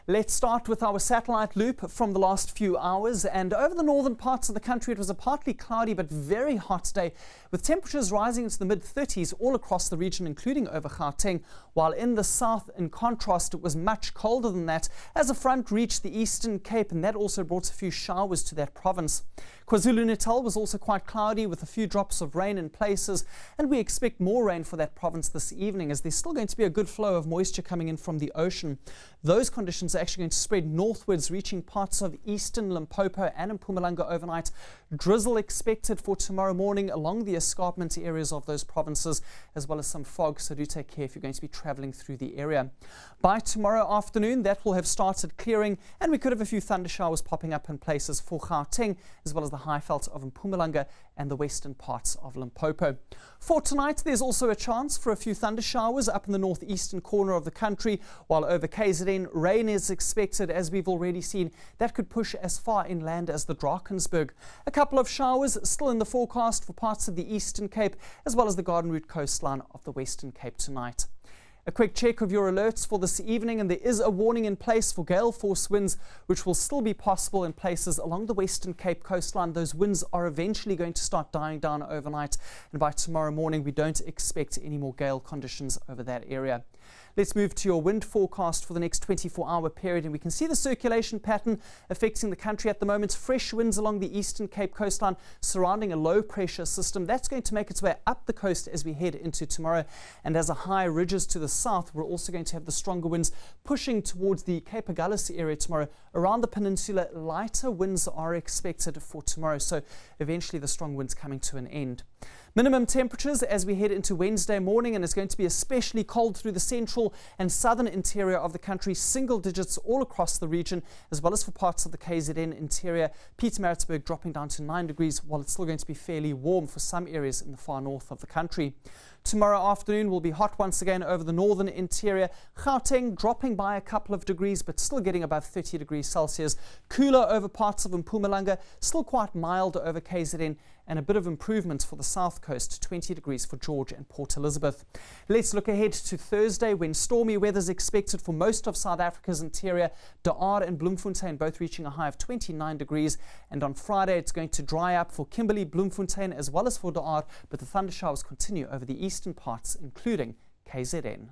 Let's start with our satellite loop from the last few hours, and over the northern parts of the country it was a partly cloudy but very hot day with temperatures rising into the mid-30s all across the region, including over Gauteng, while in the south, in contrast, it was much colder than that as a front reached the Eastern Cape, and that also brought a few showers to that province. KwaZulu-Natal was also quite cloudy with a few drops of rain in places, and we expect more rain for that province this evening as there's still going to be a good flow of moisture coming in from the ocean. Those conditions are actually going to spread northwards, reaching parts of eastern Limpopo and Mpumalanga overnight. Drizzle expected for tomorrow morning along the escarpment areas of those provinces, as well as some fog, so do take care if you're going to be travelling through the area. By tomorrow afternoon, that will have started clearing, and we could have a few thunder showers popping up in places for Gauteng, as well as the high veld of Mpumalanga and the western parts of Limpopo. For tonight, there's also a chance for a few thunder showers up in the northeastern corner of the country, while over KZN, rain is expected, as we've already seen. That could push as far inland as the Drakensberg. A couple of showers still in the forecast for parts of the Eastern Cape, as well as the Garden Route coastline of the Western Cape tonight. A quick check of your alerts for this evening, and there is a warning in place for gale force winds, which will still be possible in places along the Western Cape coastline. Those winds are eventually going to start dying down overnight, and by tomorrow morning we don't expect any more gale conditions over that area. Let's move to your wind forecast for the next 24-hour period, and we can see the circulation pattern affecting the country at the moment. Fresh winds along the Eastern Cape coastline surrounding a low pressure system. That's going to make its way up the coast as we head into tomorrow, and as the high ridges to the south, we're also going to have the stronger winds pushing towards the Cape Agulhas area tomorrow. Around the peninsula, lighter winds are expected for tomorrow, so eventually the strong winds coming to an end. Minimum temperatures as we head into Wednesday morning, and it's going to be especially cold through the central and southern interior of the country, single digits all across the region, as well as for parts of the KZN interior. Pietermaritzburg dropping down to 9 degrees, while it's still going to be fairly warm for some areas in the far north of the country. Tomorrow afternoon will be hot once again over the northern interior. Gauteng dropping by a couple of degrees, but still getting above 30 degrees Celsius. Cooler over parts of Mpumalanga, still quite mild over KZN, and a bit of improvement for the south coast, 20 degrees for George and Port Elizabeth. Let's look ahead to Thursday, when stormy weather is expected for most of South Africa's interior. De Aar and Bloemfontein both reaching a high of 29 degrees. And on Friday, it's going to dry up for Kimberley, Bloemfontein, as well as for De Aar, but the thunder showers continue over the eastern parts, including KZN.